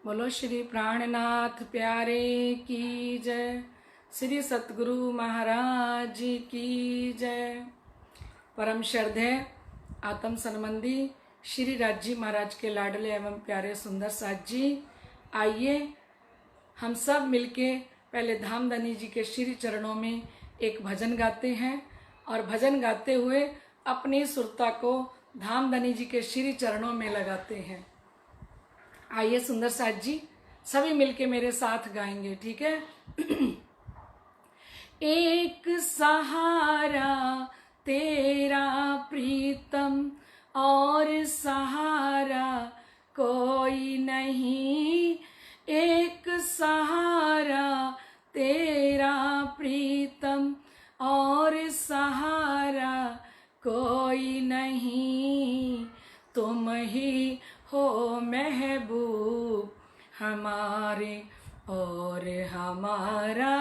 बोलो श्री प्राणनाथ प्यारे की जय। श्री सतगुरु महाराज की जय। परम श्रद्धेय आत्म संबंधी श्री राजी महाराज के लाडले एवं प्यारे सुंदर साथ जी, आइए हम सब मिलके पहले धामधनी जी के श्री चरणों में एक भजन गाते हैं और भजन गाते हुए अपनी सुरता को धामधनी जी के श्री चरणों में लगाते हैं। आइए सुंदर साथ जी सभी मिलके मेरे साथ गाएंगे, ठीक है। एक सहारा तेरा प्रीतम और सहारा कोई नहीं, एक सहारा तेरा प्रीतम और सहारा कोई नहीं, तुम ही हो महबूब हमारे और हमारा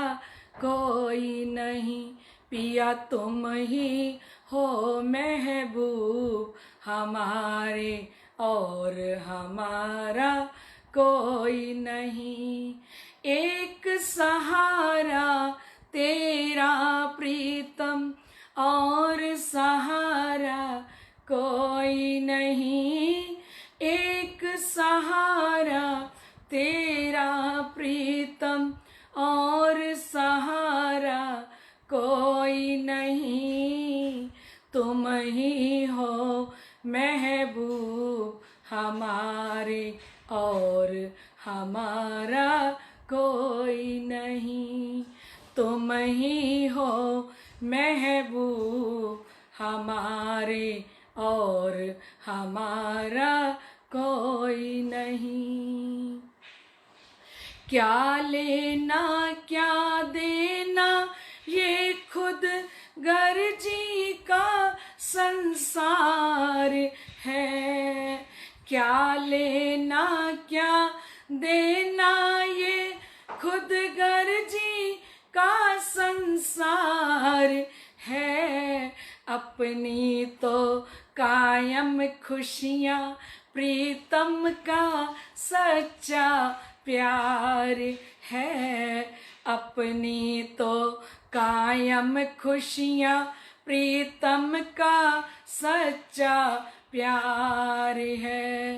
कोई नहीं, पिया तुम ही हो महबूब हमारे और हमारा कोई नहीं। एक सहारा तेरा प्रीतम और सहारा कोई नहीं, एक सहारा तेरा प्रीतम और सहारा कोई नहीं, तुम ही हो महबूब हमारे और हमारा कोई नहीं, तुम ही हो महबूब हमारे और हमारा कोई नहीं। क्या लेना क्या देना ये खुद गर्जी का संसार है, क्या लेना क्या देना ये खुद गर्जी का संसार है, अपनी तो कायम खुशियाँ प्रीतम का सच्चा प्यार है, अपनी तो कायम खुशियाँ प्रीतम का सच्चा प्यार है।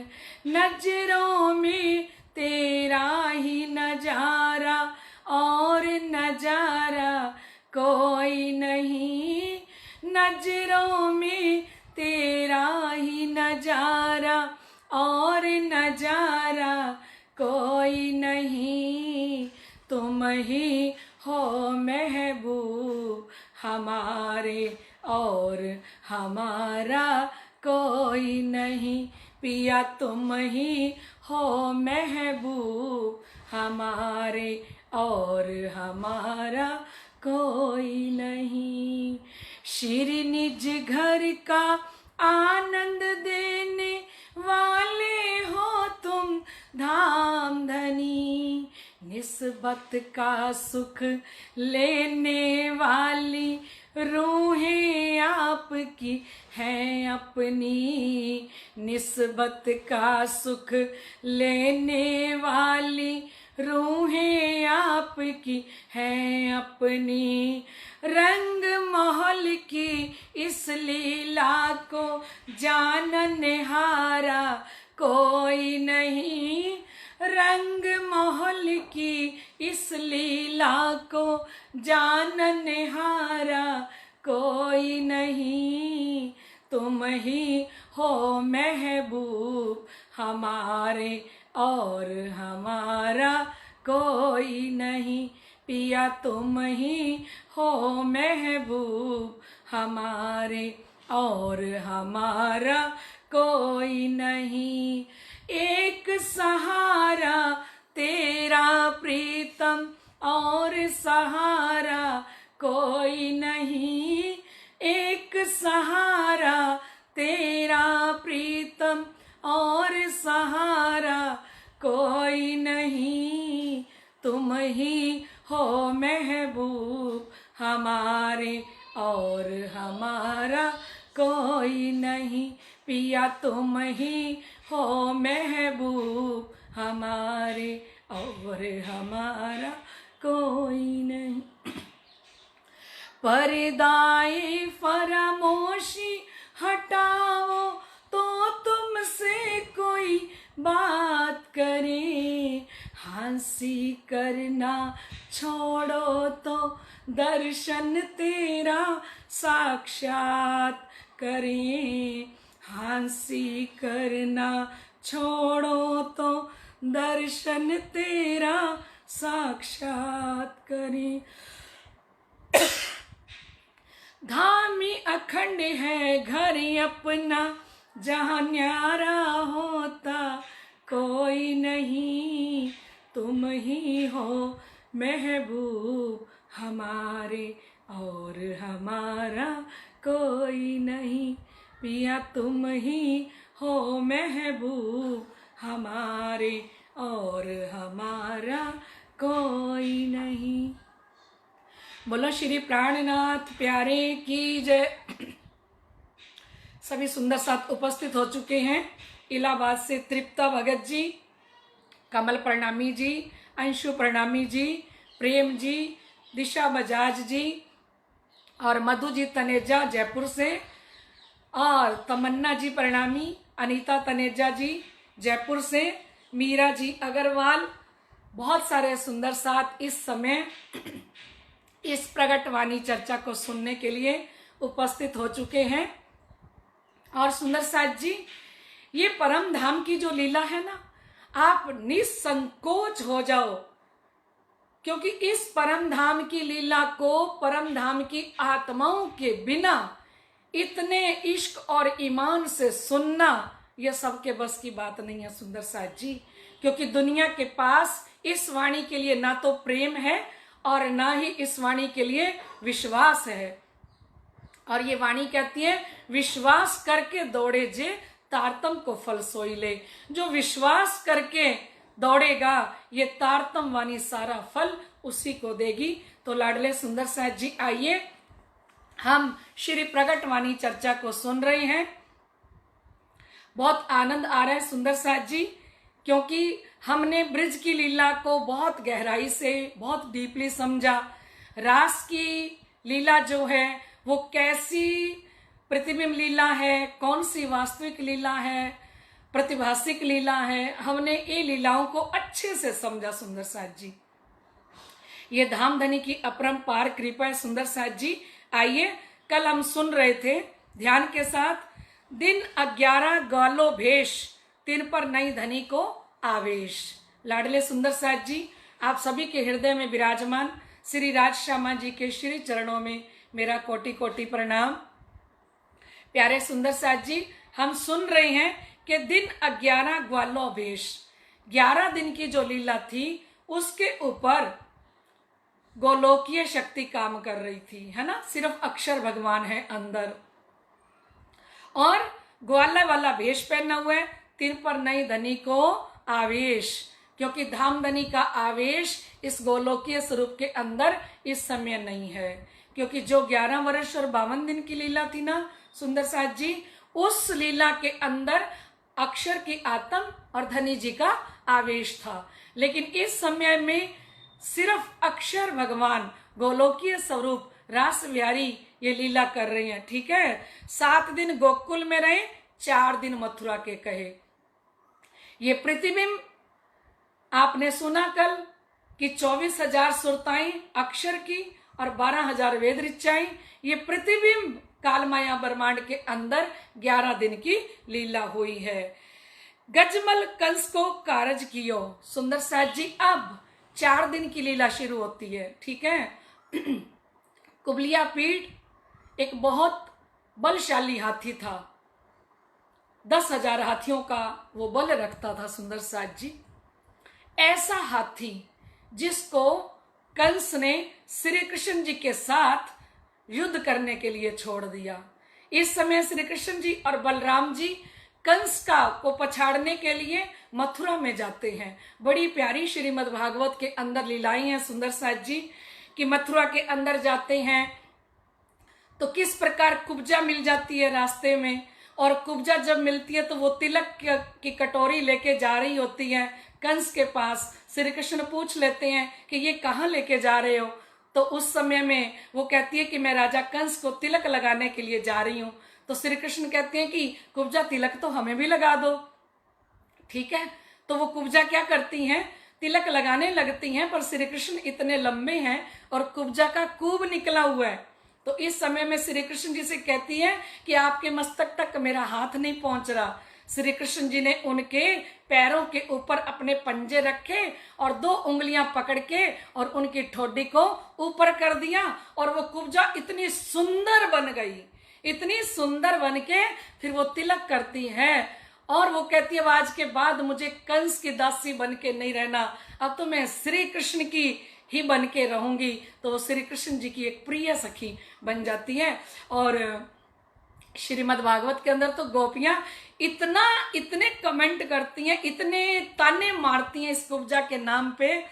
नजरों में तेरा ही नजारा और नजारा कोई नहीं, नजरों में तेरा ही नजारा और नजारा कोई नहीं, तुम ही हो महबूब हमारे और हमारा कोई नहीं, पिया तुम ही हो महबूब हमारे और हमारा कोई नहीं। श्री निज घर का आनंद देने वाले हो तुम धामधनी, निस्बत का सुख लेने वाली रूहें आपकी हैं अपनी, निस्बत का सुख लेने वाली रूहें आपकी हैं अपनी, रंग महल की इस लीला को जानने हारा कोई नहीं, रंग महल की इस लीला को जानने हारा कोई नहीं, तुम ही हो महबूब हमारे और हमारा कोई नहीं, पिया तुम ही हो महबूब हमारे और हमारा कोई नहीं। एक सहारा तेरा प्रीतम और सहारा कोई नहीं, एक सहारा तेरा प्रीतम और सहारा कोई नहीं, तुम ही हो महबूब हमारे और हमारा कोई नहीं, पिया तुम ही हो महबूब हमारे और हमारा कोई नहीं। पर्दाए फरामोशी हटाओ तो तुमसे कोई बात करे, हंसी करना छोड़ो तो दर्शन तेरा साक्षात करें, हंसी करना छोड़ो तो दर्शन तेरा साक्षात करें। धामी अखंड है घर अपना, जहाँ न्यारा होता कोई नहीं, तुम ही हो महबूब हमारे और हमारा कोई नहीं। पिया तुम ही हो महबूब हमारे और हमारा कोई नहीं। बोलो श्री प्राणनाथ प्यारे की जय। सभी सुंदर साथ उपस्थित हो चुके हैं। इलाहाबाद से तृप्ता भगत जी, कमल प्रणामी जी, अंशु प्रणामी जी, प्रेम जी, दिशा बजाज जी और मधु जी तनेजा जयपुर से, और तमन्ना जी प्रणामी, अनीता तनेजा जी जयपुर से, मीरा जी अग्रवाल। बहुत सारे सुंदर साथ इस समय इस प्रगट वाणी चर्चा को सुनने के लिए उपस्थित हो चुके हैं। और सुंदर साथ जी, ये परम धाम की जो लीला है ना, आप निसंकोच हो जाओ, क्योंकि इस परम धाम की लीला को परम धाम की आत्माओं के बिना इतने इश्क और ईमान से सुनना, यह सबके बस की बात नहीं है सुंदर साथ जी। क्योंकि दुनिया के पास इस वाणी के लिए ना तो प्रेम है और ना ही इस वाणी के लिए विश्वास है। और ये वाणी कहती है, विश्वास करके दौड़े जे तारतम को फल सोई ले। जो विश्वास करके दौड़ेगा ये तारतम वाणी सारा फल उसी को देगी। तो लाडले सुंदर साथ जी, आइए हम श्री प्रगट वाणी चर्चा को सुन रहे हैं। बहुत आनंद आ रहा है सुंदर साथ जी, क्योंकि हमने ब्रिज की लीला को बहुत गहराई से, बहुत डीपली समझा। रास की लीला जो है वो कैसी प्रतिबिंब लीला है, कौन सी वास्तविक लीला है, प्रतिभासिक लीला है, हमने ये लीलाओं को अच्छे से समझा सुंदर साथ जी। ये धामधनी की अपरंपार कृपा है सुंदर साथ जी। आइए, कल हम सुन रहे थे ध्यान के साथ, दिन 11 ग्वालो भेष, तिन पर नई धनी को आवेश। लाडले सुंदर साथ जी, आप सभी के हृदय में विराजमान श्री राज श्यामा जी के श्री चरणों में मेरा कोटि कोटि प्रणाम। प्यारे सुंदर साथ जी, हम सुन रहे हैं कि दिन 11 ग्वालो भेष, 11 दिन की जो लीला थी उसके ऊपर गोलोकीय शक्ति काम कर रही थी, है ना। सिर्फ अक्षर भगवान है अंदर, और ग्वाला वाला भेष पहना हुआ है, तिन पर नई धनी को आवेश, क्योंकि धामधनी का आवेश इस गोलोकीय स्वरूप के अंदर इस समय नहीं है। क्योंकि जो 11 वर्ष और 52 दिन की लीला थी ना सुंदर साथ जी, उस लीला के अंदर अक्षर की आत्म और धनी जी का आवेश था। लेकिन इस समय में सिर्फ अक्षर भगवान गोलोकीय स्वरूप रास विहारी ये लीला कर रहे हैं, ठीक है। 7 दिन गोकुल में रहे, 4 दिन मथुरा के कहे। ये प्रतिबिंब आपने सुना कल कि 24,000 सुरताएं अक्षर की और 12,000 वेद ऋचाएं, ये प्रतिबिंब काल माया ब्रह्मांड के अंदर 11 दिन की लीला हुई है। गजमल कंस को कारज कियो सुंदर साथ जी, अब 4 दिन की लीला शुरू होती है, ठीक है। कुबलिया पीठ एक बहुत बलशाली हाथी था, 10,000 हाथियों का वो बल रखता था सुंदर साथ जी। ऐसा हाथी जिसको कंस ने श्री कृष्ण जी के साथ युद्ध करने के लिए छोड़ दिया। इस समय श्री कृष्ण जी और बलराम जी कंस को पछाड़ने के लिए मथुरा में जाते हैं। बड़ी प्यारी श्रीमद् भागवत के अंदर लीलाएं हैं सुंदर साथ जी, कि मथुरा के अंदर जाते हैं तो किस प्रकार कुब्जा मिल जाती है रास्ते में, और कुब्जा जब मिलती है तो वो तिलक की कटोरी लेके जा रही होती है, कंस के पास। श्री कृष्ण पूछ लेते हैं कि ये कहाँ लेके जा रहे हो? तो उस समय में वो कहती है कि मैं राजा कंस को तिलक लगाने के लिए जा रही हूँ। तो श्री कृष्ण कहते हैं कि कुब्जा तिलक तो हमें भी लगा दो। ठीक है, तो वो कुब्जा क्या करती हैं, तिलक लगाने लगती हैं, पर श्री कृष्ण इतने लंबे हैं और कुब्जा का कूब निकला हुआ है। तो इस समय में श्री कृष्ण जी से कहती है कि आपके मस्तक तक मेरा हाथ नहीं पहुंच रहा। श्री कृष्ण जी ने उनके पैरों के ऊपर अपने पंजे रखे और 2 उंगलियां पकड़ के और उनकी ठोडी को ऊपर कर दिया और वो कुब्जा इतनी सुंदर बन गई, इतनी सुंदर बन के फिर वो तिलक करती है और वो कहती है आज के बाद मुझे कंस की दासी बन के नहीं रहना, अब तो मैं श्री कृष्ण की ही बन के रहूंगी। तो वो श्री कृष्ण जी की एक प्रिय सखी बन जाती है। और श्रीमद् भागवत के अंदर तो गोपियां इतने कमेंट करती हैं, इतने ताने मारती हैं इस कुब्जा के नाम पे,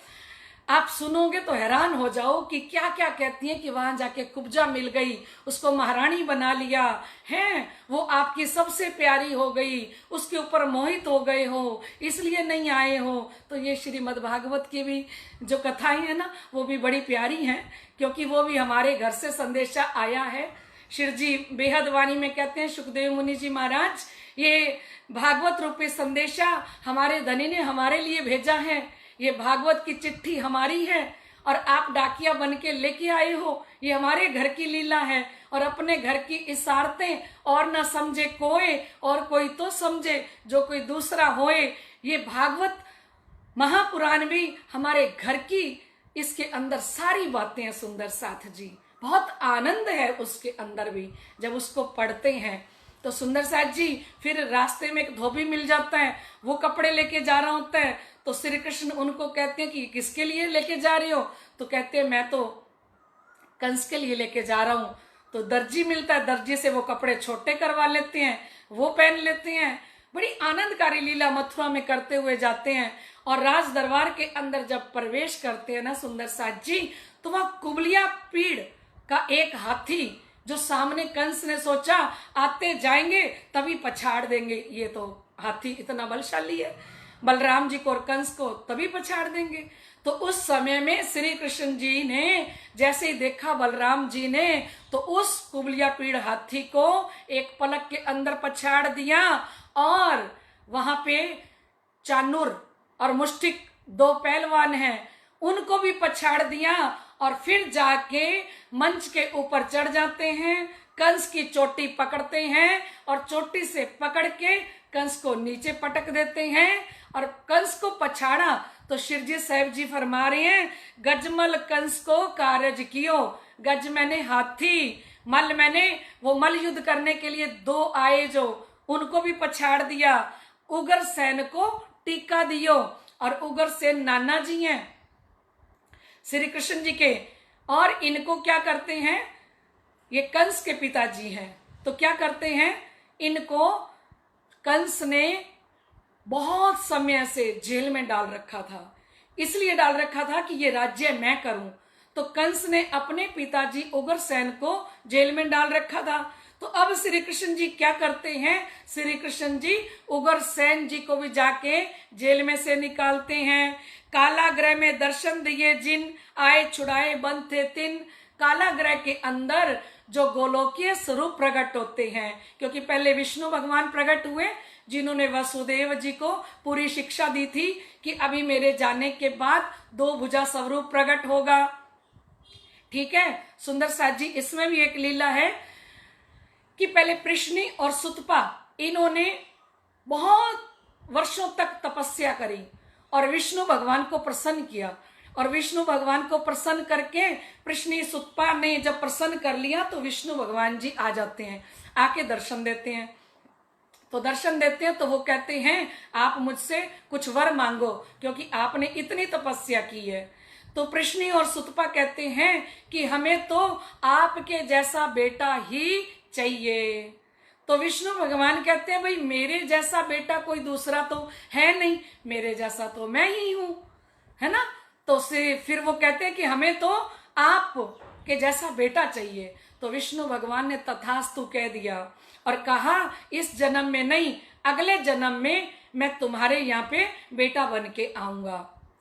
आप सुनोगे तो हैरान हो जाओ कि क्या क्या कहती हैं कि वहां जाके कुब्जा मिल गई, उसको महारानी बना लिया है, वो आपकी सबसे प्यारी हो गई, उसके ऊपर मोहित हो गए हो, इसलिए नहीं आए हो। तो ये श्रीमद् भागवत की भी जो कथाएं हैं ना वो भी बड़ी प्यारी हैं, क्योंकि वो भी हमारे घर से संदेशा आया है। शिव जी बेहद वाणी में कहते हैं, सुखदेव मुनि जी महाराज, ये भागवत रूपी संदेशा हमारे धनी ने हमारे लिए भेजा है, ये भागवत की चिट्ठी हमारी है और आप डाकिया बन के लेके आए हो, ये हमारे घर की लीला है। और अपने घर की इशारतें और ना समझे कोई और कोई तो समझे जो कोई दूसरा होए। ये भागवत महापुराण भी हमारे घर की, इसके अंदर सारी बातें हैं सुंदर साथ जी, बहुत आनंद है उसके अंदर भी जब उसको पढ़ते हैं। तो सुंदर साथ जी फिर रास्ते में एक धोबी मिल जाता है, वो कपड़े लेके जा रहा होता है। तो श्री कृष्ण उनको कहते हैं कि किसके लिए लेके जा रहे हो? तो कहते हैं मैं तो कंस के लिए लेके जा रहा हूँ। तो दर्जी मिलता है, दर्जी से वो कपड़े छोटे करवा लेते हैं, वो पहन लेते हैं। बड़ी आनंदकारी लीला मथुरा में करते हुए जाते हैं और राज दरबार के अंदर जब प्रवेश करते हैं ना सुंदर साथ जी, तो वहां कुबलिया पीड़ का एक हाथी, जो सामने कंस ने सोचा आते जाएंगे तभी पछाड़ देंगे, ये तो हाथी इतना बलशाली है, बलराम जी को और कंस को तभी पछाड़ देंगे। तो उस समय में श्री कृष्ण जी ने जैसे ही देखा बलराम जी ने, तो उस कुबलिया पीड़ हाथी को एक पलक के अंदर पछाड़ दिया और वहां पे चानुर और मुष्टिक 2 पहलवान हैं, उनको भी पछाड़ दिया और फिर जाके मंच के ऊपर चढ़ जाते हैं, कंस की चोटी पकड़ते हैं और चोटी से पकड़ के कंस को नीचे पटक देते हैं। और कंस को पछाड़ा तो शिवजी साहब जी फरमा रहे हैं, गजमल कंस को कारज कियो, गज मैंने हाथी, मल मैंने वो मल युद्ध करने के लिए 2 आए जो, उनको भी पछाड़ दिया, उगर सेन को टीका दियो। और उगर सेन नाना जी हैं श्री कृष्ण जी के, और इनको क्या करते हैं, ये कंस के पिताजी हैं। तो क्या करते हैं, इनको कंस ने बहुत समय से जेल में डाल रखा था, इसलिए डाल रखा था कि ये राज्य मैं करूं। तो कंस ने अपने पिताजी उग्रसेन को जेल में डाल रखा था। तो अब श्री कृष्ण जी क्या करते हैं, श्री कृष्ण जी उग्रसेन जी को भी जाके जेल में से निकालते हैं। कालाग्रह में दर्शन दिए जिन, आए छुड़ाए बंद थे तिन। कालाग्रह के अंदर जो गोलोकीय स्वरूप प्रकट होते हैं, क्योंकि पहले विष्णु भगवान प्रकट हुए जिन्होंने वसुदेव जी को पूरी शिक्षा दी थी कि अभी मेरे जाने के बाद 2 भुजा स्वरूप प्रकट होगा। ठीक है सुंदर साथ जी, इसमें भी एक लीला है कि पहले प्रश्नि और सुतपा इन्होंने बहुत वर्षों तक तपस्या करी और विष्णु भगवान को प्रसन्न किया। और विष्णु भगवान को प्रसन्न करके प्रश्नि सुतपा ने जब प्रसन्न कर लिया तो विष्णु भगवान जी आ जाते हैं, आके दर्शन देते हैं। तो दर्शन देते हैं तो वो कहते हैं आप मुझसे कुछ वर मांगो, क्योंकि आपने इतनी तपस्या की है। तो प्रश्नि और सुतपा कहते हैं कि हमें तो आपके जैसा बेटा ही चाहिए। तो विष्णु भगवान कहते हैं भाई मेरे जैसा बेटा कोई दूसरा तो है नहीं, मेरे जैसा तो मैं ही हूं, है ना। तो फिर वो कहते हैं कि हमें तो आप के जैसा बेटा चाहिए। तो विष्णु भगवान ने तथास्तु कह दिया और कहा इस जन्म में नहीं, अगले जन्म में मैं तुम्हारे यहाँ पे बेटा बन के आऊंगा।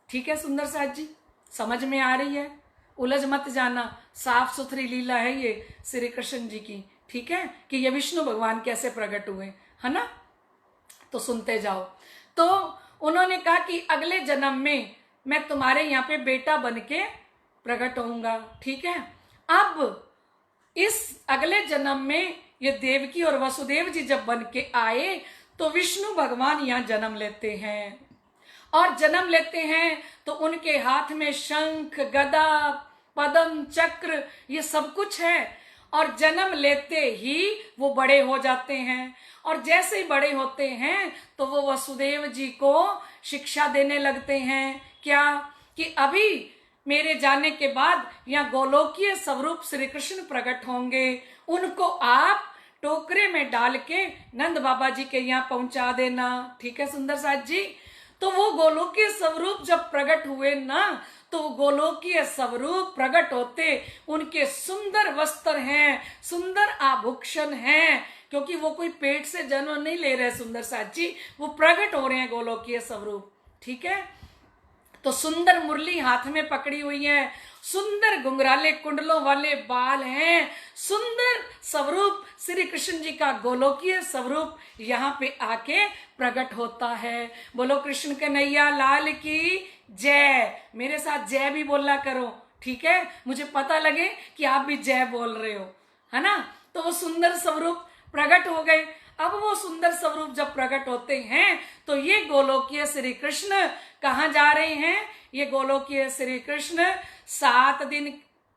ठीक है सुंदर साथ जी, समझ में आ रही है? उलझ मत जाना, साफ सुथरी लीला है ये श्री कृष्ण जी की। ठीक है कि ये विष्णु भगवान कैसे प्रकट हुए, है ना? तो सुनते जाओ। तो उन्होंने कहा कि अगले जन्म में मैं तुम्हारे यहाँ पे बेटा बन के प्रकट होऊंगा। ठीक है, अब इस अगले जन्म में ये देवकी और वसुदेव जी जब बन के आए तो विष्णु भगवान यहाँ जन्म लेते हैं। और जन्म लेते हैं तो उनके हाथ में शंख, गदा, पद्म, चक्र ये सब कुछ है। और जन्म लेते ही वो बड़े हो जाते हैं। और जैसे ही बड़े होते हैं तो वो वसुदेव जी को शिक्षा देने लगते हैं। क्या कि अभी मेरे जाने के बाद यहाँ गोलोकीय स्वरूप श्री कृष्ण प्रकट होंगे, उनको आप टोकरे में डाल के नंद बाबा जी के यहाँ पहुंचा देना। ठीक है सुंदर साथ जी। तो वो गोलोकीय स्वरूप जब प्रकट हुए ना, तो गोलोकीय स्वरूप प्रकट होते उनके सुंदर वस्त्र हैं, सुंदर आभूषण हैं, क्योंकि वो कोई पेट से जन्म नहीं ले रहे सुंदर साथ जी, वो प्रकट हो रहे हैं गोलोकीय स्वरूप। ठीक है, तो सुंदर मुरली हाथ में पकड़ी हुई है, सुंदर घुंघराले कुंडलों वाले बाल हैं, सुंदर स्वरूप श्री कृष्ण जी का गोलोकीय स्वरूप यहाँ पे आके प्रकट होता है। बोलो कृष्ण कन्हैया लाल की जय। मेरे साथ जय भी बोला करो, ठीक है? मुझे पता लगे कि आप भी जय बोल रहे हो, है ना? तो वो सुंदर स्वरूप प्रकट हो गए। अब वो सुंदर स्वरूप जब प्रकट होते हैं तो ये गोलोकीय श्री कृष्ण कहाँ जा रहे हैं? ये गोलोकीय श्री कृष्ण 7 दिन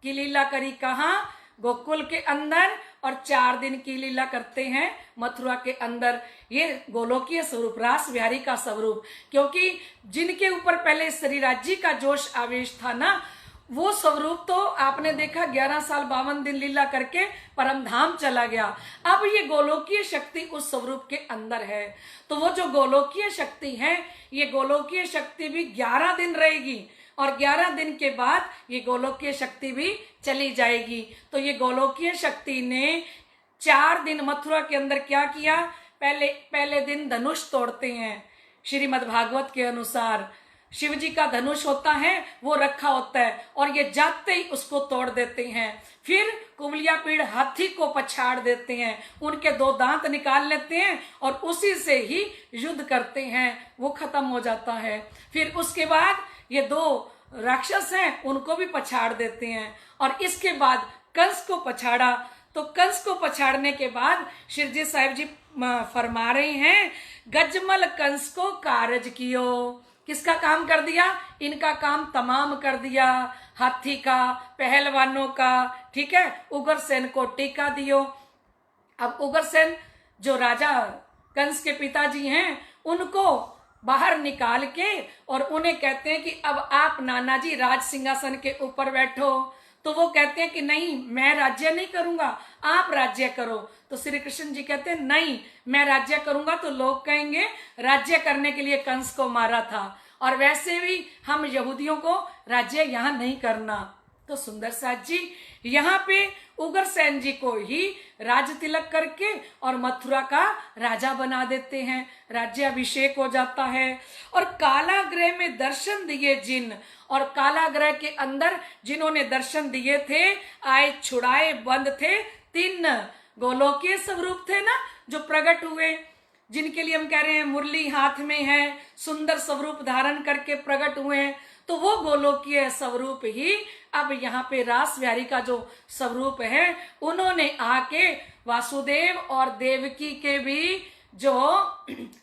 की लीला करी कहाँ? गोकुल के अंदर, और 4 दिन की लीला करते हैं मथुरा के अंदर। ये गोलोकीय स्वरूप, रास बिहारी का स्वरूप, क्योंकि जिनके ऊपर पहले श्री राज्य का जोश आवेश था ना, वो स्वरूप तो आपने देखा 11 साल 52 दिन लीला करके परम धाम चला गया। अब ये गोलोकीय शक्ति उस स्वरूप के अंदर है। तो वो जो गोलोकीय शक्ति है, ये गोलोकीय शक्ति भी 11 दिन रहेगी, और 11 दिन के बाद ये गोलोकीय शक्ति भी चली जाएगी। तो ये गोलोकीय शक्ति ने 4 दिन मथुरा के अंदर क्या किया? पहले दिन धनुष तोड़ते हैं। श्रीमद् भागवत के अनुसार शिव जी का धनुष होता है, वो रखा होता है, और ये जाते ही उसको तोड़ देते हैं। फिर कुबलिया पीड़ हाथी को पछाड़ देते हैं, उनके 2 दांत निकाल लेते हैं और उसी से ही युद्ध करते हैं, वो खत्म हो जाता है। फिर उसके बाद ये 2 राक्षस हैं, उनको भी पछाड़ देते हैं, और इसके बाद कंस को पछाड़ा। तो कंस को पछाड़ने के बाद शिवजी साहिब जी फरमा रहे हैं, गजमल कंस को कारज कियो। किसका काम कर दिया? इनका काम तमाम कर दिया, हाथी का, पहलवानों का। ठीक है, उग्रसेन को टीका दियो। अब उग्रसेन जो राजा कंस के पिताजी हैं, उनको बाहर निकाल के और उन्हें कहते हैं कि अब आप नाना जी राज सिंहासन के ऊपर बैठो। तो वो कहते हैं कि नहीं, मैं राज्य नहीं करूंगा, आप राज्य करो। तो श्री कृष्ण जी कहते हैं नहीं, मैं राज्य करूंगा तो लोग कहेंगे राज्य करने के लिए कंस को मारा था, और वैसे भी हम यहूदियों को राज्य यहाँ नहीं करना। तो सुंदर साथ जी यहाँ पे उग्रसेन जी को ही राज तिलक करके और मथुरा का राजा बना देते हैं, राज्याभिषेक हो जाता है। और कालाग्रह में दर्शन दिए जिन, और कालाग्रह के अंदर जिन्होंने दर्शन दिए थे, आए छुड़ाए बंद थे, 3 गोलोकीय स्वरूप थे ना जो प्रकट हुए, जिनके लिए हम कह रहे हैं मुरली हाथ में है, सुंदर स्वरूप धारण करके प्रकट हुए हैं। तो वो गोलोकीय स्वरूप ही अब यहाँ पे रास बिहारी का जो स्वरूप है, उन्होंने आके वासुदेव और देवकी के भी जो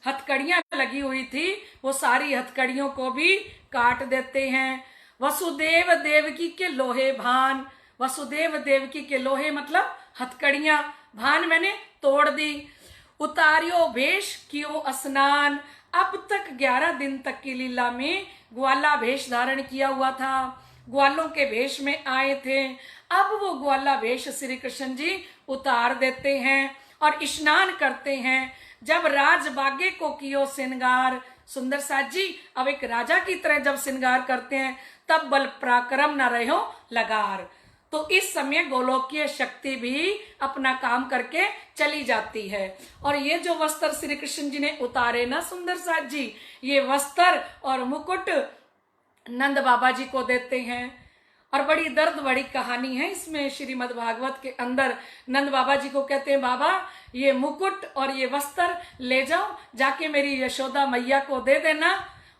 हथकड़ियां लगी हुई थी, वो सारी हथकड़ियों को भी काट देते हैं। वसुदेव देवकी के लोहे भान, वसुदेव देवकी के लोहे मतलब हथकड़ियां, भान मैंने तोड़ दी। उतारियो भेष कियो स्नान। अब तक 11 दिन तक की लीला में ग्वाला भेष धारण किया हुआ था, ग्वालों के भेष में आए थे। अब वो ग्वाला भेष श्री कृष्ण जी उतार देते हैं और स्नान करते हैं। जब राजबागे को कियो श्रृंगार, सुंदर साथ जी अब एक राजा की तरह जब श्रृंगार करते हैं, तब बल पराक्रम न रहो लगार। तो इस समय गोलोकीय शक्ति भी अपना काम करके चली जाती है। और ये जो वस्त्र श्री कृष्ण जी ने उतारे ना सुंदर साथ जी, ये वस्त्र और मुकुट नंद बाबा जी को देते हैं। और बड़ी दर्द बड़ी कहानी है इसमें श्रीमद् भागवत के अंदर। नंद बाबा जी को कहते हैं, बाबा ये मुकुट और ये वस्त्र ले जाओ, जाके मेरी यशोदा मैया को दे देना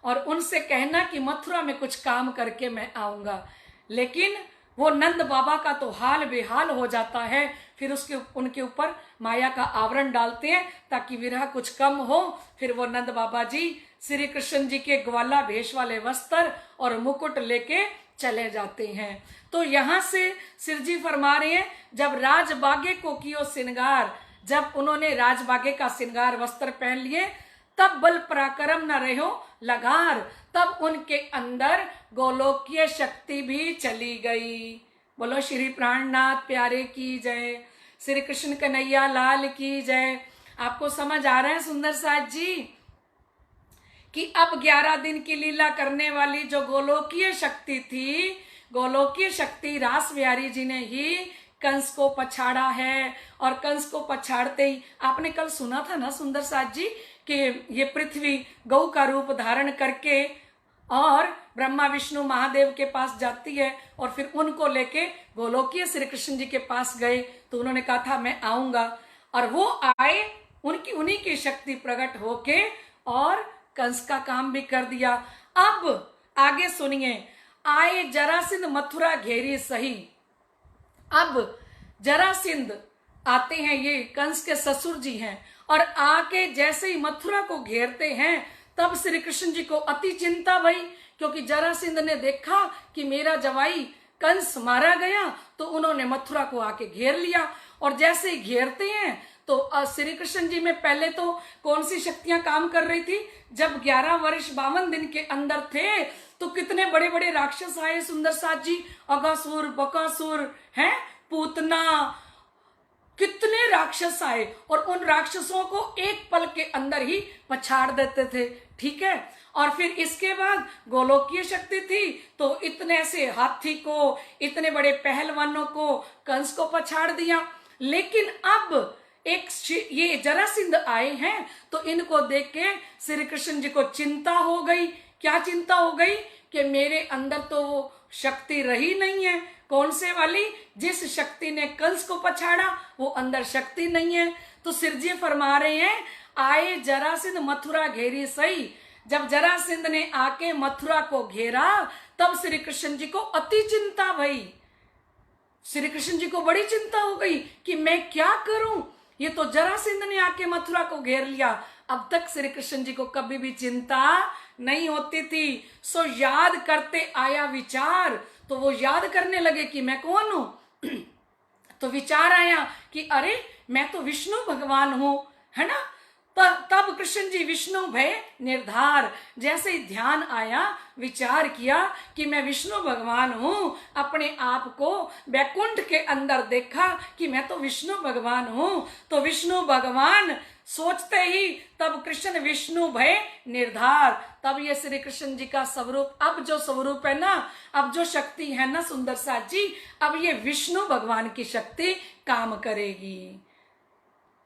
और उनसे कहना कि मथुरा में कुछ काम करके मैं आऊंगा। लेकिन वो नंद बाबा का तो हाल बेहाल हो जाता है। फिर उनके ऊपर माया का आवरण डालते हैं ताकि विरह कुछ कम हो। फिर वो नंद बाबा जी श्री कृष्ण जी के ग्वाला भेष वाले वस्त्र और मुकुट लेके चले जाते हैं। तो यहाँ से सिर जी फरमा रहे हैं, जब राजबागे को कियो श्रृंगार, जब उन्होंने राजबागे का श्रृंगार वस्त्र पहन लिए, तब बल पराक्रम न रहो लगार, तब उनके अंदर गोलोकीय शक्ति भी चली गई। बोलो श्री प्राणनाथ प्यारे की जय, श्री कृष्ण कन्हैया लाल की जय। आपको समझ आ रहा है सुंदर साथ जी कि अब 11 दिन की लीला करने वाली जो गोलोकीय शक्ति थी, गोलोकीय शक्ति रास बिहारी जी ने ही कंस को पछाड़ा है। और कंस को पछाड़ते ही आपने कल सुना था ना सुंदर साथ जी कि ये पृथ्वी गौ का रूप धारण करके और ब्रह्मा विष्णु महादेव के पास जाती है और फिर उनको लेके गोलोकीय श्री कृष्ण जी के पास गए। तो उन्होंने कहा था मैं आऊंगा, और वो आए, उन्हीं की शक्ति प्रकट होके और कंस का काम भी कर दिया। अब आगे सुनिए, आए जरासिंध मथुरा घेरी सही। अब जरासिंध आते हैं, ये कंस के ससुर जी हैं, और आके जैसे ही मथुरा को घेरते हैं तब श्री कृष्ण जी को अति चिंता भई, क्योंकि जरासिंध ने देखा कि मेरा जवाई कंस मारा गया, तो उन्होंने मथुरा को आके घेर लिया। और जैसे ही घेरते हैं तो श्री कृष्ण जी में पहले तो कौन सी शक्तियां काम कर रही थी, जब 11 वर्ष 52 दिन के अंदर थे तो कितने बड़े बड़े राक्षस आए सुंदर साथ जी, अगासुर, बकासुर हैं, पूतना, कितने राक्षस आए और उन राक्षसों को एक पल के अंदर ही पछाड़ देते थे। ठीक है, और फिर इसके बाद गोलोकीय शक्ति थी तो इतने से हाथी को, इतने बड़े पहलवानों को, कंस को पछाड़ दिया। लेकिन अब एक ये जरासिंध आए हैं तो इनको देख के श्री कृष्ण जी को चिंता हो गई। क्या चिंता हो गई कि मेरे अंदर तो वो शक्ति रही नहीं है। कौन से वाली? जिस शक्ति ने कंस को पछाड़ा वो अंदर शक्ति नहीं है। तो सिरजी फरमा रहे हैं, आए जरासिंध मथुरा घेरी सही। जब जरासिंध ने आके मथुरा को घेरा तब श्री कृष्ण जी को अति चिंता भई। श्री कृष्ण जी को बड़ी चिंता हो गई कि मैं क्या करूं, ये तो जरासिंध ने आके मथुरा को घेर लिया। अब तक श्री कृष्ण जी को कभी भी चिंता नहीं होती थी। सो याद करते आया विचार, तो वो याद करने लगे कि मैं कौन हूं। तो विचार आया कि अरे मैं तो विष्णु भगवान हूं, है ना। तब कृष्ण जी विष्णु भय निर्धार, जैसे ही ध्यान आया, विचार किया कि मैं विष्णु भगवान हूं, अपने आप को बैकुंठ के अंदर देखा कि मैं तो विष्णु भगवान हूं। तो विष्णु भगवान सोचते ही तब कृष्ण विष्णु भय निर्धार, तब ये श्री कृष्ण जी का स्वरूप, अब जो स्वरूप है ना, अब जो शक्ति है ना सुंदर साथ जी, अब ये विष्णु भगवान की शक्ति काम करेगी।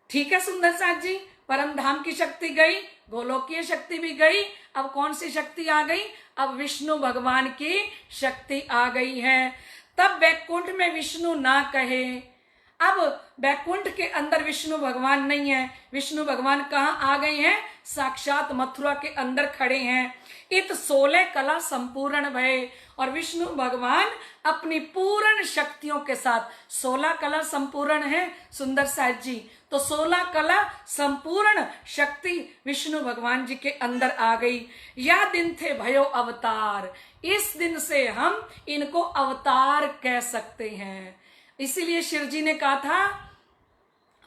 ठीक है सुंदर साथ जी, परम धाम की शक्ति गई, गोलोकीय शक्ति भी गई, अब कौन सी शक्ति आ गई? अब विष्णु भगवान की शक्ति आ गई है। तब बैकुंठ में विष्णु ना कहे, अब बैकुंठ के अंदर विष्णु भगवान नहीं है। विष्णु भगवान कहाँ आ गए हैं? साक्षात मथुरा के अंदर खड़े हैं। इत 16 कला संपूर्ण भय, और विष्णु भगवान अपनी पूर्ण शक्तियों के साथ, 16 कला संपूर्ण है सुंदर साथ जी, तो 16 कला संपूर्ण शक्ति विष्णु भगवान जी के अंदर आ गई। यह दिन थे भयो अवतार, इस दिन से हम इनको अवतार कह सकते हैं। इसीलिए शिव जी ने कहा था,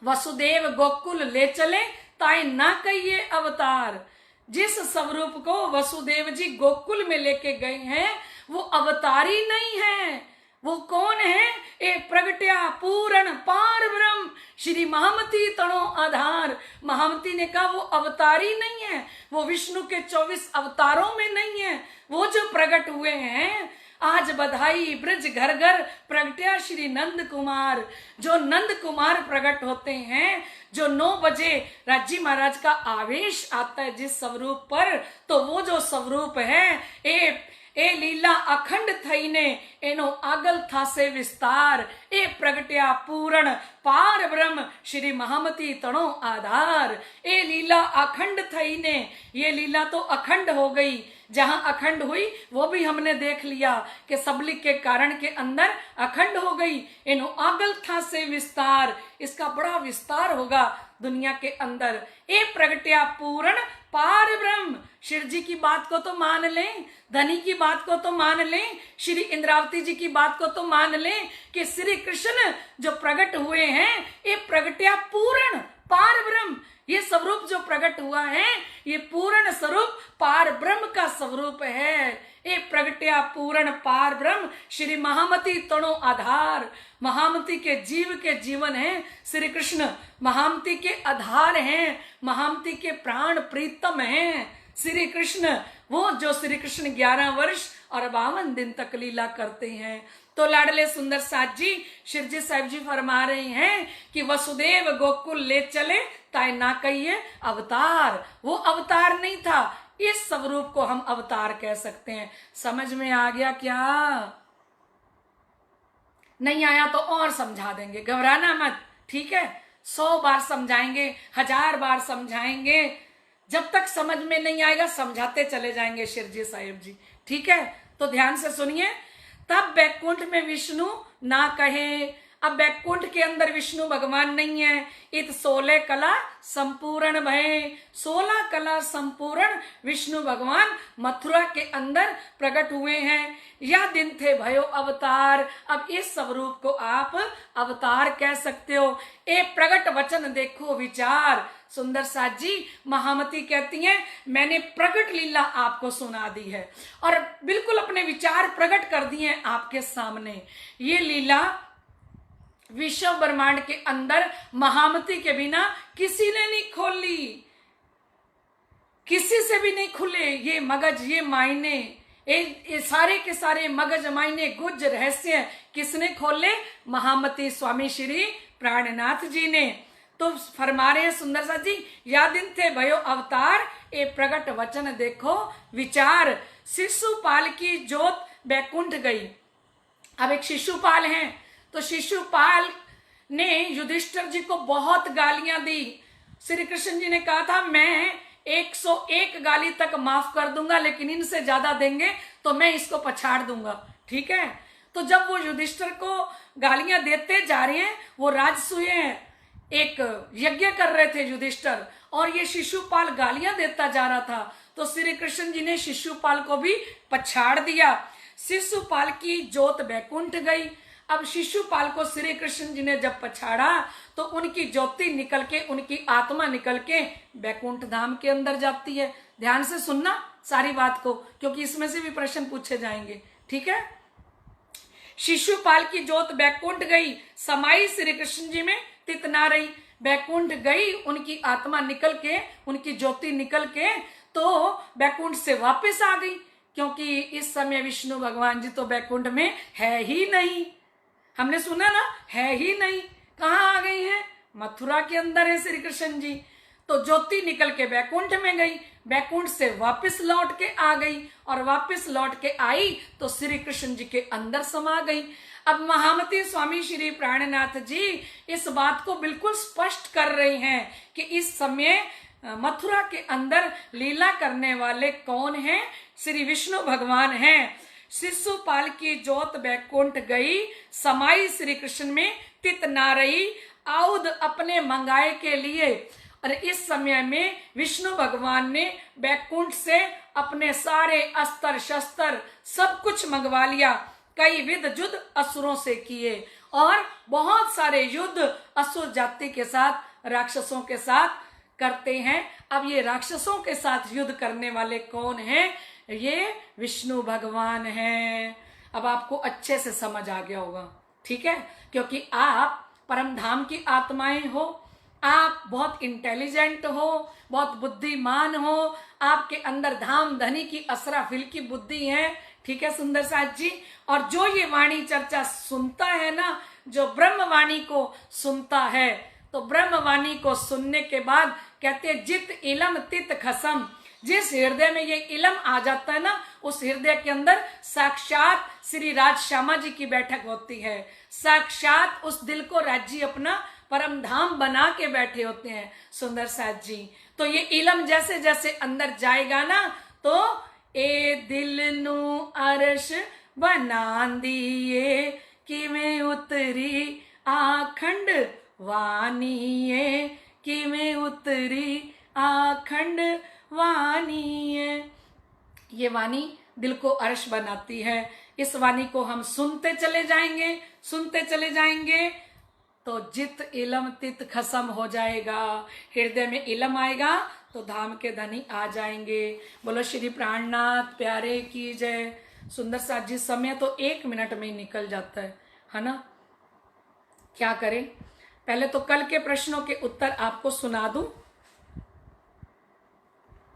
वसुदेव गोकुल ले चले ताई ना कहिए अवतार। जिस स्वरूप को वसुदेव जी गोकुल में लेके गए हैं वो अवतारी नहीं है। वो कौन है? एक प्रगट्या पूर्ण पार ब्रह्म श्री महामती तणो आधार। महामती ने कहा वो अवतारी नहीं है, वो विष्णु के 24 अवतारों में नहीं है। वो जो प्रकट हुए हैं आज बधाई ब्रज घर घर प्रगट्या श्री नंद कुमार। जो नंद कुमार प्रकट होते हैं, जो 9 बजे राजी महाराज का आवेश आता है जिस स्वरूप पर, तो वो जो स्वरूप है ए लीला अखंड थई ने एनो आगल था से विस्तार। ए प्रगट्या पूर्ण पार ब्रह्म श्री महामती तणो आधार। ए लीला अखंड थई ने, ये लीला तो अखंड हो गई। जहां अखंड हुई वो भी हमने देख लिया कि सबलिक के कारण के अंदर अखंड हो गई। इनो आगल था से विस्तार, इसका बड़ा विस्तार होगा दुनिया के अंदर। ए प्रगट्या पूर्ण पार ब्रह्म, शिव जी की बात को तो मान लें, धनी की बात को तो मान लें, श्री इंद्रावती जी की बात को तो मान लें कि श्री कृष्ण जो प्रकट हुए हैं, ये प्रगट्या पूर्ण पार ब्रह्म, ये स्वरूप जो प्रकट हुआ है ये पूर्ण स्वरूप पार ब्रह्म का स्वरूप है। ये प्रगट्या पूर्ण पार ब्रह्म श्री महामती तणो आधार। महामती के जीव के जीवन है श्री कृष्ण, महामती के आधार हैं, महामती के प्राण प्रीतम हैं श्री कृष्ण। वो जो श्री कृष्ण 11 वर्ष और 52 दिन तक लीला करते हैं। तो लाडले सुंदर साथ जी शिव जी साहिब जी फरमा रहे हैं कि वसुदेव गोकुल ले चले ताई ना कहिए अवतार। वो अवतार नहीं था, इस स्वरूप को हम अवतार कह सकते हैं। समझ में आ गया क्या? नहीं आया तो और समझा देंगे, घबराना मत, ठीक है? 100 बार समझाएंगे, 1000 बार समझाएंगे, जब तक समझ में नहीं आएगा समझाते चले जाएंगे शिव जी साहिब जी, ठीक है? तो ध्यान से सुनिए। तब बैकुंठ में विष्णु ना कहे, अब बैकुंठ के अंदर विष्णु भगवान नहीं है। इत 16 कला संपूर्ण भय, 16 कला संपूर्ण विष्णु भगवान मथुरा के अंदर प्रकट हुए हैं। यह दिन थे भयो अवतार। अब इस स्वरूप को आप अवतार कह सकते हो। ए प्रकट वचन देखो विचार। सुंदर साथ जी महामती कहती हैं मैंने प्रकट लीला आपको सुना दी है और बिल्कुल अपने विचार प्रकट कर दिए हैं आपके सामने। ये लीला विश्व ब्रह्मांड के अंदर महामती के बिना किसी ने नहीं खोली, किसी से भी नहीं खुले ये मगज, ये मायने, ये सारे के सारे मगज मायने गुज रहस्य किसने खोले? महामती स्वामी श्री प्राणनाथ जी ने। तो फरमा रहे हैं सुंदर सा जी, या दिन थे भयो अवतार, ए प्रकट वचन देखो विचार। शिशुपाल की जोत बैकुंठ गई। अब एक शिशुपाल हैं, तो शिशुपाल ने युधिष्ठिर जी को बहुत गालियां दी। श्री कृष्ण जी ने कहा था मैं 101 गाली तक माफ कर दूंगा, लेकिन इनसे ज्यादा देंगे तो मैं इसको पछाड़ दूंगा, ठीक है? तो जब वो युधिष्ठिर को गालियां देते जा रहे हैं, वो राजसूय हैं, एक यज्ञ कर रहे थे युधिष्ठिर, और ये शिशुपाल गालियां देता जा रहा था, तो श्री कृष्ण जी ने शिशुपाल को भी पछाड़ दिया। शिशुपाल की जोत बैकुंठ गई। अब शिशुपाल को श्री कृष्ण जी ने जब पछाड़ा तो उनकी ज्योति निकल के, उनकी आत्मा निकल के बैकुंठ धाम के अंदर जाती है। ध्यान से सुनना सारी बात को, क्योंकि इसमें से भी प्रश्न पूछे जाएंगे, ठीक है? शिशुपाल की जोत बैकुंठ गई, समाई श्री कृष्ण जी में तित ना रही। बैकुंठ गई, उनकी आत्मा निकल के, उनकी ज्योति निकल के तो बैकुंठ से वापस आ गई, क्योंकि इस समय विष्णु भगवान जी तो बैकुंठ में है ही नहीं। हमने सुना ना, है ही नहीं। कहाँ आ गई हैं? मथुरा के अंदर है श्री कृष्ण जी। तो ज्योति निकल के बैकुंठ में गई, बैकुंठ से वापस लौट के आ गई, और वापस लौट के आई तो श्री कृष्ण जी के अंदर समा गई। अब महामती स्वामी श्री प्राणनाथ जी इस बात को बिल्कुल स्पष्ट कर रहे हैं कि इस समय मथुरा के अंदर लीला करने वाले कौन हैं? श्री विष्णु भगवान हैं। शिशुपाल की जोत बैकुंठ गई, समाई श्री कृष्ण में तित ना रही, आउद अपने मंगाए के लिए। और इस समय में विष्णु भगवान ने बैकुंठ से अपने सारे अस्त्र शस्त्र सब कुछ मंगवा लिया। कई विध युद्ध असुरों से किए और बहुत सारे युद्ध असुर जाति के साथ, राक्षसों के साथ करते हैं। अब ये राक्षसों के साथ युद्ध करने वाले कौन हैं? ये विष्णु भगवान हैं। अब आपको अच्छे से समझ आ गया होगा, ठीक है? क्योंकि आप परम धाम की आत्माएं हो, आप बहुत इंटेलिजेंट हो, बहुत बुद्धिमान हो, आपके अंदर धाम धनी की असराफिल की बुद्धि है। ठीक है सुंदर साथ जी। और जो ये वाणी चर्चा सुनता है ना, जो ब्रह्म वाणी को सुनता है, तो ब्रह्म वाणी को सुनने के बाद कहते जित इलम तित खसम, जिस हृदय में ये इलम आ जाता है ना, उस हृदय के अंदर साक्षात श्री राज श्यामा जी की बैठक होती है। साक्षात उस दिल को राज जी अपना परम धाम बना के बैठे होते हैं सुंदर साथ जी। तो ये इलम जैसे जैसे अंदर जाएगा ना, तो ए दिल नू अरश बना दिए कि मैं उतरी आखंड वानिए, कि मैं उतरी आखंड वानिए। ये वाणी दिल को अर्श बनाती है। इस वाणी को हम सुनते चले जाएंगे, सुनते चले जाएंगे, तो जित इलम तित खसम हो जाएगा। हृदय में इलम आएगा तो धाम के धनी आ जाएंगे। बोलो श्री प्राणनाथ प्यारे की जय। सुंदर साथ जी, समय तो 1 मिनट में ही निकल जाता है ना। क्या करें, पहले तो कल के प्रश्नों के उत्तर आपको सुना दूं।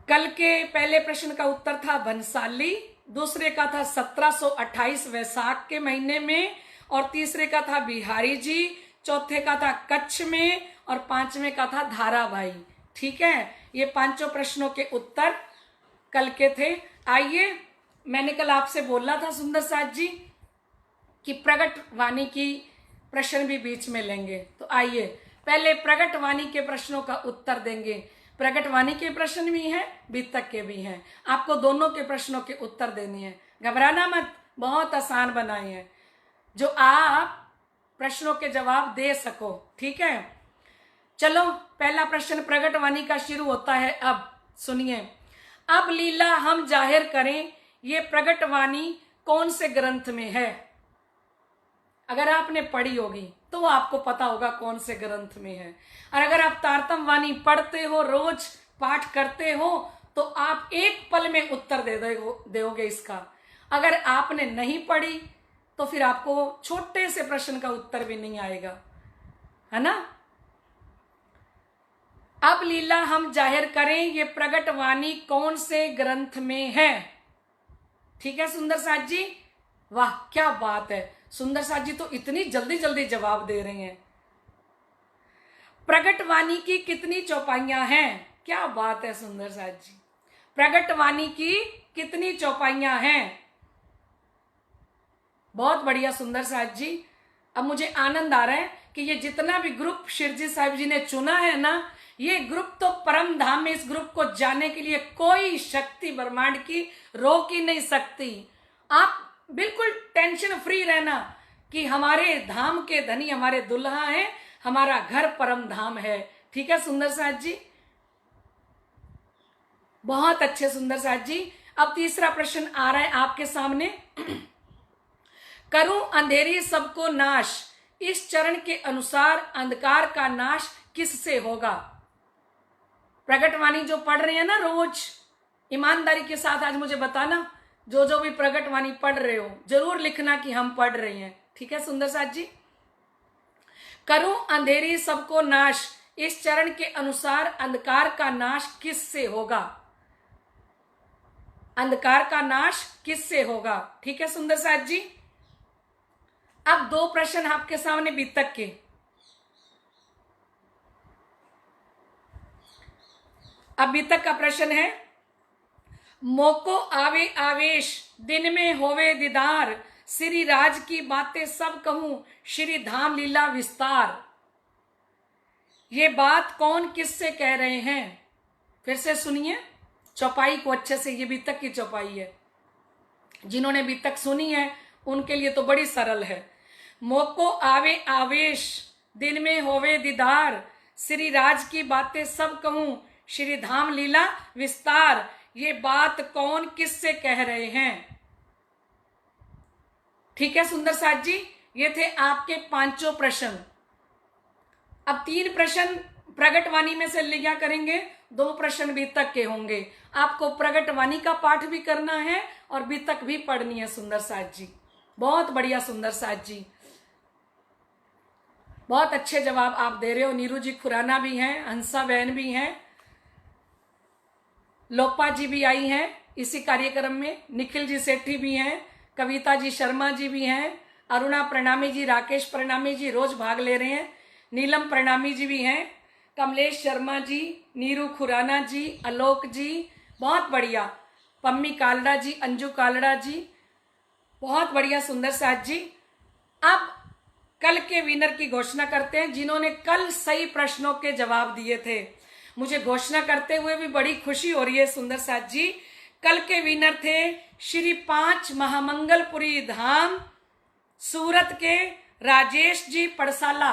कल के पहले प्रश्न का उत्तर था भंसाली, दूसरे का था 1728 वैसाख के महीने में, और तीसरे का था बिहारी जी, चौथे का था कच्छ में, और पांचवें का था धाराभाई। ठीक है, ये पांचों प्रश्नों के उत्तर कल के थे। आइए, मैंने कल आपसे बोला था सुंदर साथ जी कि प्रगट वाणी की प्रश्न भी बीच में लेंगे। तो आइए पहले प्रगट वाणी के प्रश्नों का उत्तर देंगे। प्रगट वाणी के प्रश्न भी हैं, बीतक के भी हैं। आपको दोनों के प्रश्नों के उत्तर देने हैं, घबराना मत, बहुत आसान बनाए हैं जो आप प्रश्नों के जवाब दे सको। ठीक है, चलो पहला प्रश्न प्रगट वाणी का शुरू होता है। अब सुनिए, अब लीला हम जाहिर करें, ये प्रगट वाणी कौन से ग्रंथ में है। अगर आपने पढ़ी होगी तो आपको पता होगा कौन से ग्रंथ में है। और अगर आप तारतम वाणी पढ़ते हो, रोज पाठ करते हो, तो आप एक पल में उत्तर दोगे इसका। अगर आपने नहीं पढ़ी तो फिर आपको छोटे से प्रश्न का उत्तर भी नहीं आएगा, है ना। अब लीला हम जाहिर करें, ये प्रगट वाणी कौन से ग्रंथ में है। ठीक है सुंदर साथ जी, वाह क्या बात है। सुंदर साथ जी तो इतनी जल्दी जल्दी जवाब दे रहे हैं। प्रगट वाणी की कितनी चौपाइयां हैं, क्या बात है सुंदर साथ जी। प्रगट वाणी की कितनी चौपाइयां हैं, बहुत बढ़िया सुंदर साथ जी। अब मुझे आनंद आ रहा है कि ये जितना भी ग्रुप शिरजी साहिब जी ने चुना है ना, ये ग्रुप तो परम धाम में, इस ग्रुप को जाने के लिए कोई शक्ति ब्रह्मांड की रोक ही नहीं सकती। आप बिल्कुल टेंशन फ्री रहना कि हमारे धाम के धनी हमारे दुल्हा हैं, हमारा घर परम धाम है। ठीक है सुंदर साथ जी, बहुत अच्छे सुंदर साथ जी। अब तीसरा प्रश्न आ रहा है आपके सामने। करूं अंधेरी सबको नाश, इस चरण के अनुसार अंधकार का नाश किससे होगा। प्रगट वाणी जो पढ़ रहे हैं ना रोज, ईमानदारी के साथ आज मुझे बताना, जो भी प्रगट वाणी पढ़ रहे हो जरूर लिखना कि हम पढ़ रहे हैं। ठीक है सुंदर साथ जी। करूं अंधेरी सबको नाश, इस चरण के अनुसार अंधकार का नाश किससे होगा। अंधकार का नाश किससे होगा। ठीक है सुंदर साथ जी। अब 2 प्रश्न आपके सामने बीतक के। अब बीतक का प्रश्न है, मोको आवे आवेश, दिन में होवे दीदार, श्री राज की बातें सब कहूं, श्री धाम लीला विस्तार। ये बात कौन किससे कह रहे हैं, फिर से सुनिए चौपाई को अच्छे से। ये बीतक की चौपाई है, जिन्होंने बीतक सुनी है उनके लिए तो बड़ी सरल है। मोको आवे आवेश, दिन में होवे दीदार, श्री राज की बातें सब कहूं, श्री धाम लीला विस्तार। ये बात कौन किससे कह रहे हैं। ठीक है सुंदर साथ जी, ये थे आपके 5 प्रश्न। अब 3 प्रश्न प्रगट वाणी में से लिया करेंगे, 2 प्रश्न बीतक के होंगे। आपको प्रगट वाणी का पाठ भी करना है और बीतक भी पढ़नी है सुंदर साथ जी। बहुत बढ़िया सुंदर साथ जी। बहुत अच्छे जवाब आप दे रहे हो। नीरू जी खुराना भी हैं, हंसा बहन भी हैं, लोपा जी भी आई हैं इसी कार्यक्रम में, निखिल जी सेठी भी हैं, कविता जी शर्मा जी भी हैं, अरुणा प्रणामी जी, राकेश प्रणामी जी रोज भाग ले रहे हैं, नीलम प्रणामी जी भी हैं, कमलेश शर्मा जी, नीरू खुराना जी, आलोक जी, बहुत बढ़िया, पम्मी कालड़ा जी, अंजू कालड़ा जी, बहुत बढ़िया सुंदर साथ जी। अब कल के विनर की घोषणा करते हैं, जिन्होंने कल सही प्रश्नों के जवाब दिए थे। मुझे घोषणा करते हुए भी बड़ी खुशी हो रही है सुंदर साथ जी। कल के विनर थे श्री 5 महामंगलपुरी धाम सूरत के राजेश जी पड़साला।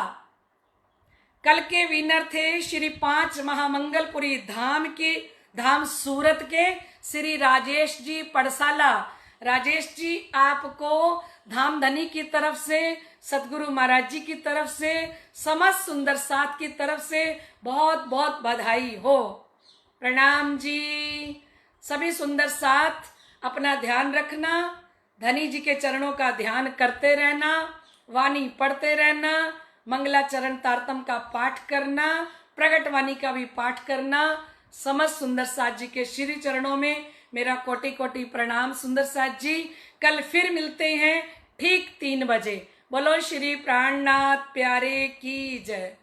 कल के विनर थे श्री 5 महामंगलपुरी धाम सूरत के श्री राजेश जी पड़साला। राजेश जी आपको धाम धनी की तरफ से, सतगुरु महाराज जी की तरफ से, समस्त सुंदर साथ की तरफ से बहुत बहुत बधाई हो। प्रणाम जी। सभी सुंदर साथ अपना ध्यान रखना, धनी जी के चरणों का ध्यान करते रहना, वाणी पढ़ते रहना, मंगलाचरण तारतम का पाठ करना, प्रगट वाणी का भी पाठ करना। समस्त सुंदर साथ जी के श्री चरणों में मेरा कोटि कोटि प्रणाम। सुंदर साथ जी कल फिर मिलते हैं ठीक 3 बजे। बोलो श्री प्राणनाथ प्यारे की जय।